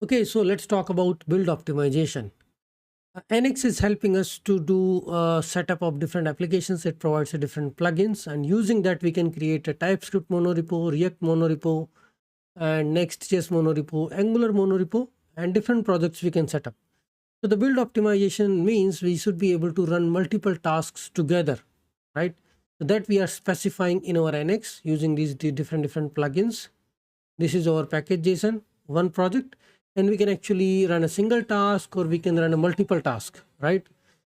Okay, so let's talk about build optimization. NX is helping us to do setup of different applications. It provides a different plugins, and using that we can create a TypeScript monorepo, React monorepo, and NestJS monorepo, Angular monorepo, and different projects we can set up. So the build optimization means we should be able to run multiple tasks together, right? So that we are specifying in our NX using these different plugins. This is our package.json, one project, and we can actually run a single task or we can run a multiple task, right?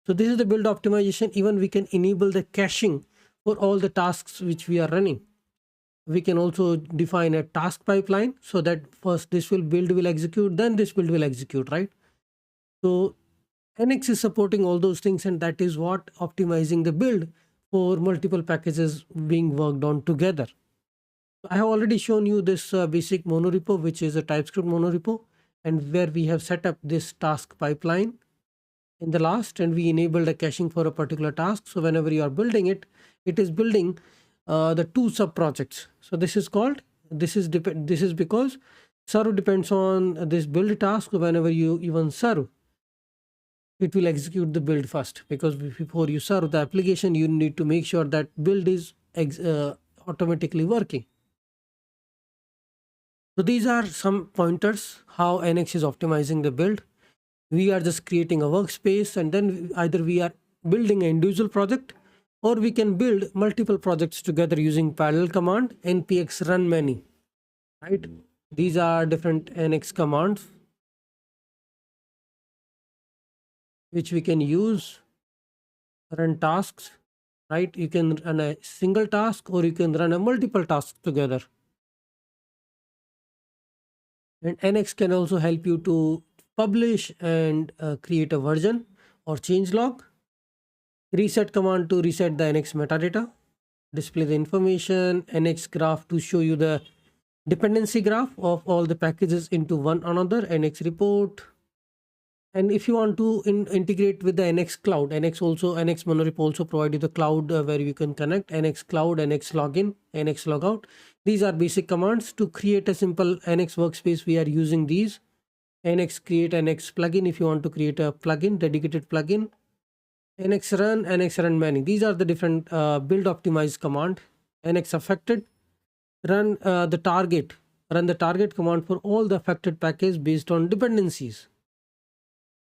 So this is the build optimization. Even we can enable the caching for all the tasks which we are running. We can also define a task pipeline so that first this build will execute, then this build will execute, right? So NX is supporting all those things, and that is what optimizing the build for multiple packages being worked on together. I have already shown you this basic monorepo, which is a TypeScript monorepo, and where we have set up this task pipeline in the last, and we enabled a caching for a particular task. So whenever you are building it, it is building the two sub projects. So this is because serve depends on this build task. Whenever you even serve, it will execute the build first, because before you serve the application, you need to make sure that build is automatically working. So these are some pointers how NX is optimizing the build. We are just creating a workspace, and then either we are building an individual project, or we can build multiple projects together using parallel command, npx run many, right? These are different NX commands which we can use. Run tasks, right? You can run a single task or you can run a multiple tasks together. And NX can also help you to publish and create a version or change log. Reset command to reset the NX metadata. Display the information. NX graph to show you the dependency graph of all the packages into one another. NX report. And if you want to integrate with the NX cloud, NX monorepo also provide you the cloud where you can connect NX cloud, NX login, NX logout. These are basic commands to create a simple NX workspace. We are using these. NX create NX plugin if you want to create a plugin, dedicated plugin. NX run many. These are the different build optimize command. NX affected, run the target command for all the affected package based on dependencies.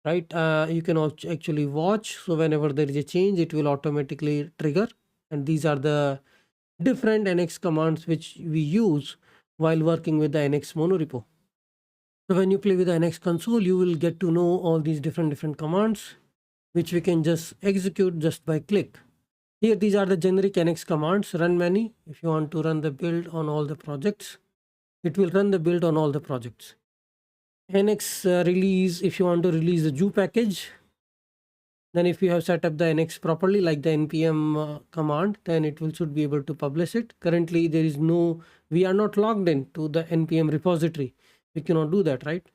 Right, you can also actually watch, so whenever there is a change it will automatically trigger. And these are the different NX commands which we use while working with the NX monorepo. So when you play with the NX console, you will get to know all these different commands which we can just execute just by click. Here these are the generic NX commands. Run many if you want to run the build on all the projects, it will run the build on all the projects. NX release if you want to release the Ju package. Then if you have set up the NX properly, like the npm command, then it should be able to publish it. Currently we are not logged in to the npm repository. We cannot do that, right?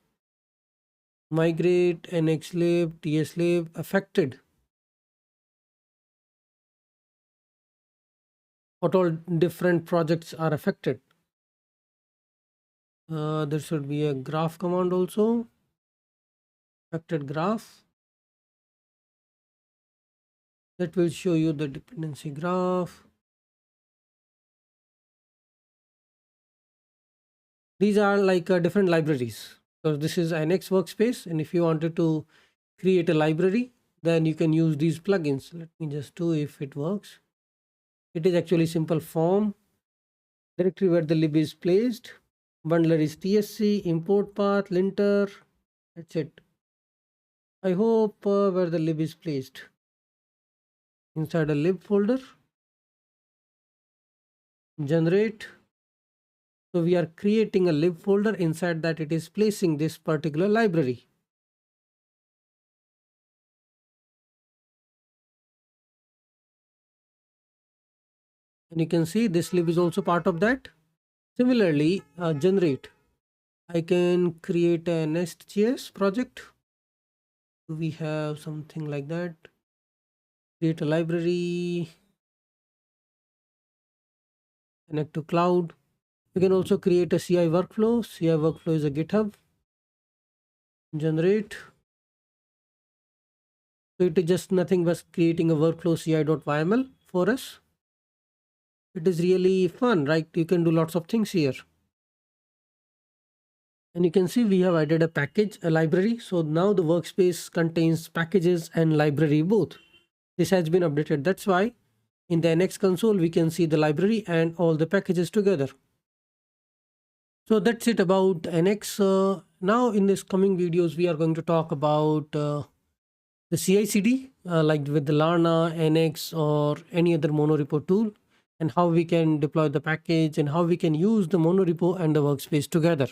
Migrate nxlib, tslib affected. What all different projects are affected? There should be a graph command also. Affected graph. That will show you the dependency graph. These are like different libraries. So this is NX workspace, and if you wanted to create a library, then you can use these plugins. Let me just do if it works. It is actually simple form directory where the lib is placed. Bundler is tsc, import path, linter. That's it. I hope where the lib is placed inside a lib folder. Generate. So we are creating a lib folder. Inside that it is placing this particular library. And you can see this lib is also part of that. Similarly, generate. I can create a NestJS project. We have something like that. Create a library. Connect to cloud. You can also create a CI workflow. CI workflow is a GitHub. generate. So it is just nothing but creating a workflow ci.yml for us. It is really fun, right? You can do lots of things here. And you can see we have added a package, a library. So now the workspace contains packages and library both. This has been updated. That's why in the NX console, we can see the library and all the packages together. So that's it about NX. Now in this coming videos, we are going to talk about the CI/CD, like with the Lana, NX, or any other monorepo tool, and how we can deploy the package and how we can use the monorepo and the workspace together.